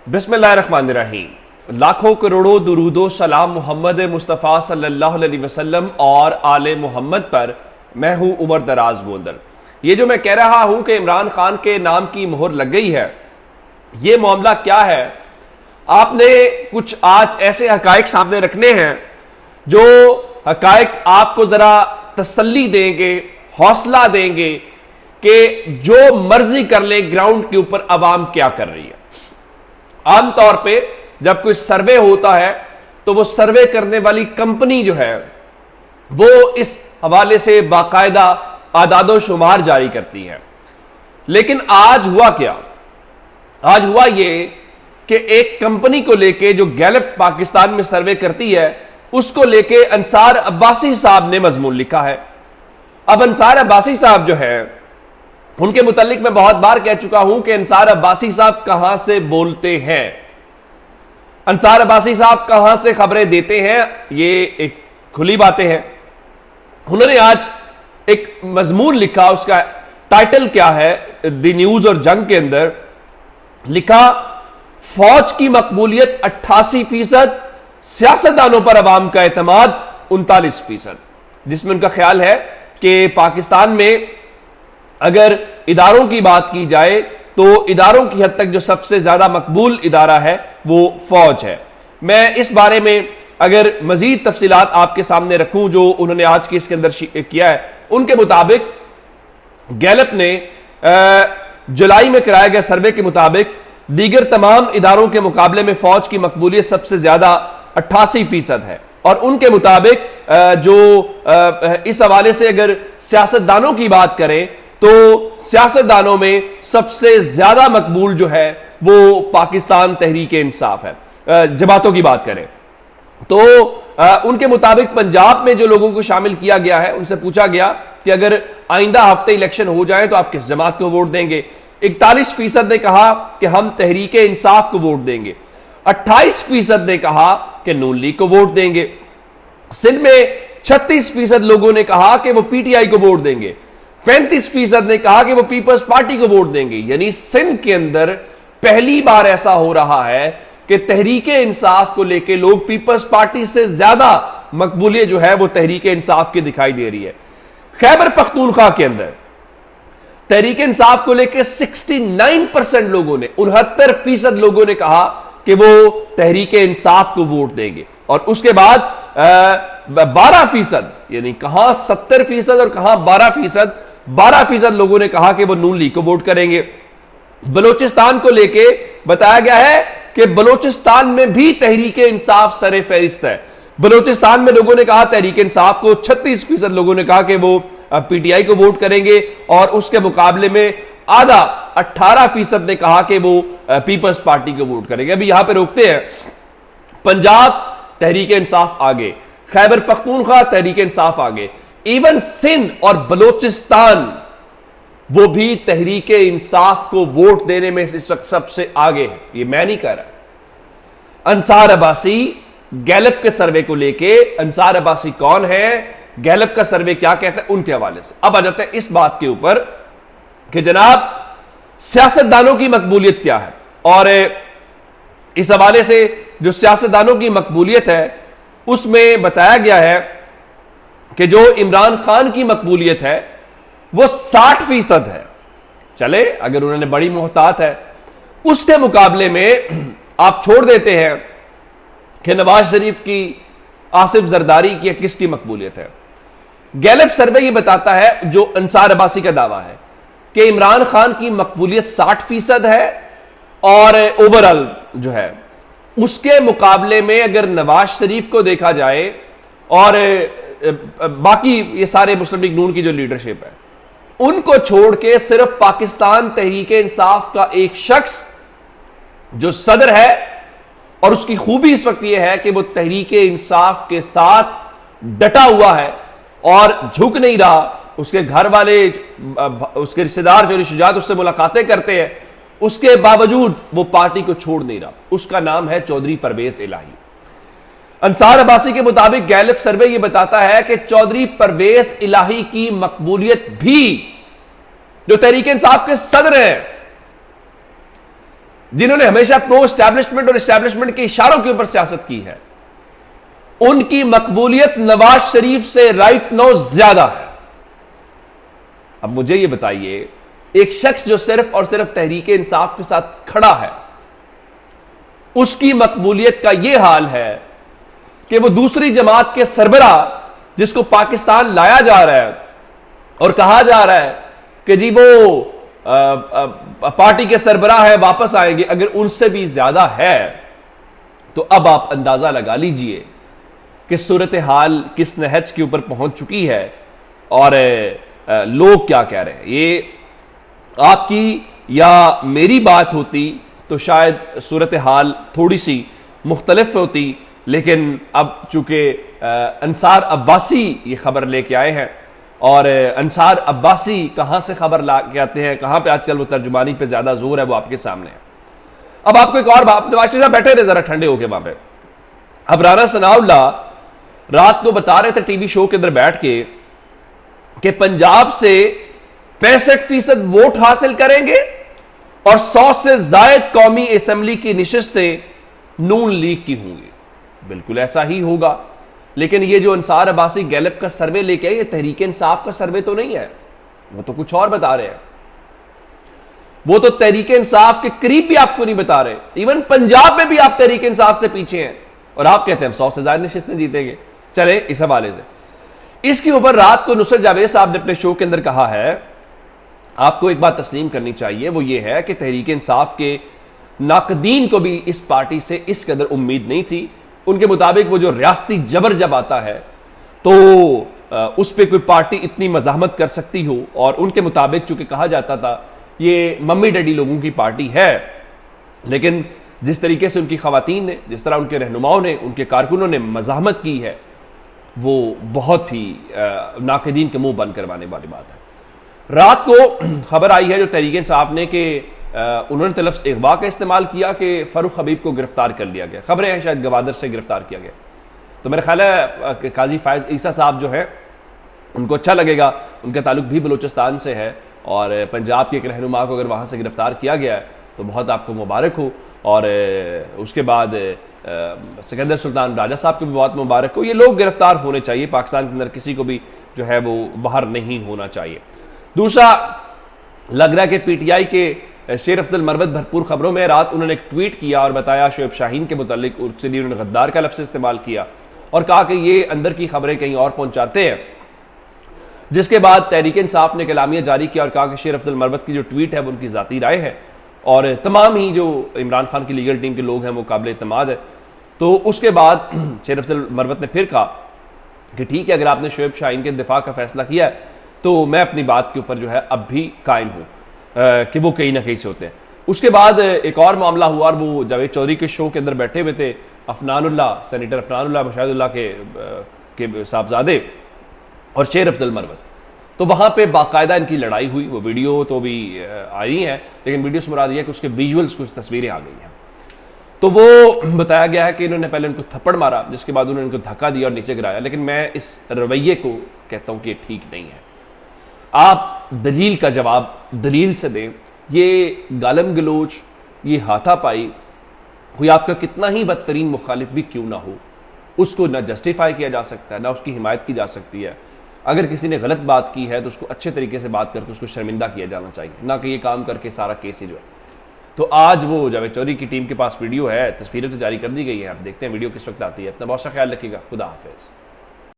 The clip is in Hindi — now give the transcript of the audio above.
बिस्मिल्लाहिर्रहमानिर्रहीम। लाखों करोड़ों दुरूदो सलाम मोहम्मद मुस्तफ़ा सल्लल्लाहु अलैहि वसल्लम और आले मोहम्मद पर। मैं हूं उमर दराज गोंदर। ये जो मैं कह रहा हूं कि इमरान खान के नाम की मोहर लग गई है, ये मामला क्या है? आपने कुछ आज ऐसे हकायक सामने रखने हैं जो हकायक आपको जरा तसल्ली देंगे, हौसला देंगे कि जो मर्जी कर ले, ग्राउंड के ऊपर अवाम क्या कर रही है। आमतौर पे जब कोई सर्वे होता है तो वो सर्वे करने वाली कंपनी जो है वो इस हवाले से बाकायदा आदादो शुमार जारी करती है। लेकिन आज हुआ क्या? आज हुआ ये कि एक कंपनी को लेके जो गैलप पाकिस्तान में सर्वे करती है, उसको लेके अंसार अब्बासी साहब ने मजमून लिखा है। अब अंसार अब्बासी साहब जो है, उनके मुतालिक मैं बहुत बार कह चुका हूं कि अंसार अब्बासी साहब कहां से बोलते हैं, अंसार अब्बासी साहब कहां से खबरें देते हैं, ये एक खुली बातें हैं। उन्होंने आज एक मजमून लिखा, उसका टाइटल क्या है? द न्यूज और जंग के अंदर लिखा, फौज की मकबूलियत 88%, सियासतदानों पर अवाम का एतमाद 39%। जिसमें उनका ख्याल है कि पाकिस्तान में अगर इदारों की बात की जाए तो इदारों की हद तक जो सबसे ज्यादा मकबूल इदारा है वो फौज है। मैं इस बारे में अगर मजीद तफसीलात आपके सामने रखूं जो उन्होंने आज के इसके अंदर किया है, उनके मुताबिक गैलप ने जुलाई में कराए गए सर्वे के मुताबिक दीगर तमाम इदारों के मुकाबले में फौज की मकबूलियत सबसे ज्यादा 88% है। और उनके मुताबिक जो इस हवाले से अगर सियासतदानों की बात करें तो सियासतदानों में सबसे ज्यादा मकबूल जो है वो पाकिस्तान तहरीक इंसाफ है। जमातों की बात करें तो उनके मुताबिक पंजाब में जो लोगों को शामिल किया गया है, उनसे पूछा गया कि अगर आइंदा हफ्ते इलेक्शन हो जाए तो आप किस जमात को वोट देंगे। 41% ने कहा कि हम तहरीक इंसाफ को वोट देंगे। 28% ने कहा कि नून लीग को वोट देंगे। सिंध में 36% लोगों ने कहा कि वो पीटीआई को वोट देंगे। 35% ने कहा कि वो पीपल्स पार्टी को वोट देंगे। यानी सिंध के अंदर पहली बार ऐसा हो रहा है कि तहरीके इंसाफ को लेके लोग पीपल्स पार्टी से ज्यादा मकबूलियत जो है वो तहरीके इंसाफ की दिखाई दे रही है। खैबर पख्तूनख्वा के अंदर तहरीके इंसाफ को लेके 69% लोगों ने, 69% लोगों ने कहा कि वो तहरीके इंसाफ को वोट देंगे। और उसके बाद 12%, यानी कहां 70% और कहां 12%, 12% लोगों ने कहा कि वो नून लीग को वोट करेंगे। बलोचिस्तान को लेके बताया गया है कि बलोचिस्तान में भी तहरीके इंसाफ सरे फहरिस्त है। बलोचिस्तान में लोगों ने कहा तहरीके इंसाफ को, 36% लोगों ने कहा कि वो पीटीआई को वोट करेंगे। और उसके मुकाबले में आधा 18% ने कहा कि वो पीपल्स पार्टी को वोट करेंगे। अभी यहां पर रोकते हैं। पंजाब तहरीके इंसाफ आगे, खैबर पख्तूनख्वा तहरीके इंसाफ आगे, इवन सिंध और बलोचिस्तान वो भी तहरीके इंसाफ को वोट देने में इस वक्त सबसे आगे है। ये मैं नहीं कह रहा। अंसार अब्बासी गैलप के सर्वे को लेके, अंसार अब्बासी कौन है, गैलप का सर्वे क्या कहता है, उनके हवाले से अब आ जाते हैं इस बात के ऊपर कि जनाब सियासतदानों की मकबूलियत क्या है। और इस हवाले से जो सियासतदानों की मकबूलियत है उसमें बताया गया है कि जो इमरान खान की मकबूलियत है वो 60% है। चले, अगर उन्होंने बड़ी मोहतात है, उसके मुकाबले में आप छोड़ देते हैं कि नवाज शरीफ की, आसिफ जरदारी की, किसकी मकबूलियत है। गैलप सर्वे ये बताता है, जो अंसार अब्बासी का दावा है कि इमरान खान की मकबूलियत 60% है। और ओवरऑल जो है उसके मुकाबले में अगर नवाज शरीफ को देखा जाए और बाकी ये सारे मुस्लिम लीग नून की जो लीडरशिप है, उनको छोड़ के सिर्फ पाकिस्तान तहरीक इंसाफ का एक शख्स जो सदर है, और उसकी खूबी इस वक्त यह है कि वो तहरीक इंसाफ के साथ डटा हुआ है और झुक नहीं रहा। उसके घर वाले, उसके रिश्तेदार जो शुजात उससे मुलाकातें करते हैं, उसके बावजूद वो पार्टी को छोड़ नहीं रहा। उसका नाम है चौधरी परवेज इलाही। अंसार अब्बासी के मुताबिक गैलप सर्वे यह बताता है कि चौधरी परवेज इलाही की मकबूलियत भी, जो तहरीक इंसाफ के सदर हैं, जिन्होंने हमेशा प्रो एस्टैब्लिशमेंट और एस्टैब्लिशमेंट के इशारों के ऊपर सियासत की है, उनकी मकबूलियत नवाज शरीफ से राइट नो ज्यादा है। अब मुझे यह बताइए, एक शख्स जो सिर्फ और सिर्फ तहरीक इंसाफ के साथ खड़ा है, उसकी मकबूलियत का यह हाल है कि वो दूसरी जमात के सरबरा जिसको पाकिस्तान लाया जा रहा है और कहा जा रहा है कि जी वो पार्टी के सरबरा है, वापस आएंगे, अगर उनसे भी ज्यादा है तो अब आप अंदाजा लगा लीजिए कि सूरत हाल किस नहज के ऊपर पहुंच चुकी है और लोग क्या कह रहे हैं। ये आपकी या मेरी बात होती तो शायद सूरत हाल थोड़ी सी मुख्तलिफ होती, लेकिन अब चूंकि अंसार अब्बासी ये खबर लेके आए हैं, और अंसार अब्बासी कहां से खबर ला के आते हैं, कहां पे आजकल वो तर्जुमानी पे ज्यादा जोर है, वो आपके सामने है। अब आपको एक और बात, नवाज शरीफ साहब बैठे रहे जरा ठंडे होके वहां पे। अब राना सनाउल्लाह रात को बता रहे थे टीवी शो के अंदर बैठ के कि पंजाब से 65% वोट हासिल करेंगे और 100 से जायद कौमी असेंबली की निशस्तें नून लीग की होंगी। बिल्कुल ऐसा ही होगा, लेकिन ये जो अंसार अब्बासी गैलप का सर्वे लेके आए, ये तहरीक इंसाफ का सर्वे तो नहीं है, वो तो कुछ और बता रहे हैं। वो तो तहरीक इंसाफ के करीब भी आपको नहीं बता रहे। इवन पंजाब में भी आप तहरीक इंसाफ से पीछे हैं और आप कहते हैं 100 से ज्यादा नशिस्तें जीतेंगे। चले इस हवाले से, इसके ऊपर रात को नुसरत जावेद साहब ने अपने शो के अंदर कहा है, आपको एक बात तस्लीम करनी चाहिए, वो ये है कि तहरीक इंसाफ के नाकदीन को भी इस पार्टी से इस कदर उम्मीद नहीं थी। उनके मुताबिक वो जो रियासती जबर जब आता है तो उस पर कोई पार्टी इतनी मजामत कर सकती हो, और उनके मुताबिक चूंकि कहा जाता था ये मम्मी डैडी लोगों की पार्टी है, लेकिन जिस तरीके से उनकी खवातीन ने, जिस तरह उनके रहनुमाओं ने, उनके कारकुनों ने मजामत की है, वो बहुत ही नाकदीन के मुंह बंद करवाने वाली बात है। रात को खबर आई है जो तहरीक इंसाफ ने कि उन्होंने तो लफ्ज़ अगवा का इस्तेमाल किया कि फ़ारूक हबीब को गिरफ्तार कर लिया गया। खबरें हैं शायद गवादर से गिरफ्तार किया गया। तो मेरा ख्याल है कि काजी फायज ईसा साहब जो है उनको अच्छा लगेगा, उनका ताल्लुक भी बलूचिस्तान से है, और पंजाब के एक रहनुमा को अगर वहाँ से गिरफ्तार किया गया है तो बहुत आपको मुबारक हो, और उसके बाद सिकंदर सुल्तान राजा साहब को भी बहुत मुबारक हो। ये लोग गिरफ्तार होने चाहिए, पाकिस्तान के अंदर किसी को भी जो है वो बाहर नहीं होना चाहिए। दूसरा, लग रहा है कि पीटीआई के शेर अफजल मरवत भरपूर खबरों में रात उन्होंने एक ट्वीट किया और बताया शोएब शाहीन के मुतालिक, उसके लिए उन्होंने गद्दार का लफ्ज़ इस्तेमाल किया और कहा कि ये अंदर की खबरें कहीं और पहुंचाते हैं। जिसके बाद तहरीक इंसाफ ने कलामिया जारी किया और कहा कि शेर अफजल मरवत की जो ट्वीट है वो उनकी ज़ाती राय है और तमाम ही जो इमरान खान की लीगल टीम के लोग हैं वो काबिल एतमाद है। तो उसके बाद शेर अफजल मरवत ने फिर कहा कि ठीक है, अगर आपने शोएब शाहीन के दिफा का फैसला किया है तो मैं अपनी बात के ऊपर जो है अब भी कायम हूँ कि वो कहीं ना कहीं से होते हैं। उसके बाद एक और मामला हुआ और वो जावेद चौधरी के शो के अंदर बैठे हुए थे अफनानुल्लाह, सेनेटर अफनानुल्लाह मुशाहिदुल्लाह के साहबजादे और शेर अफजल मरवत। तो वहाँ पे बाकायदा इनकी लड़ाई हुई। वो वीडियो तो भी आई है, लेकिन वीडियो से मुराद ये है कि उसके विजुअल्स, कुछ तस्वीरें आ गई हैं। तो वो बताया गया है कि इन्होंने पहले उनको थप्पड़ मारा, जिसके बाद उन्होंने उनको धक्का दिया और नीचे गिराया। लेकिन मैं इस रवैये को कहता हूँ कि ठीक नहीं है। आप दलील का जवाब दलील से दें। ये गालम गलोच, ये हाथापाई, कोई आपका कितना ही बदतरीन मुखालिफ भी क्यों ना हो, उसको ना जस्टिफाई किया जा सकता है, ना उसकी हिमायत की जा सकती है। अगर किसी ने गलत बात की है तो उसको अच्छे तरीके से बात करके उसको शर्मिंदा किया जाना चाहिए, ना कि ये काम करके सारा केस ही जो है। तो आज वो जावेद चौधरी की टीम के पास वीडियो है, तस्वीरें तो जारी कर दी गई हैं, आप देखते हैं वीडियो किस वक्त आती है। अपना बहुत सा ख्याल रखिएगा। खुदा हाफिज।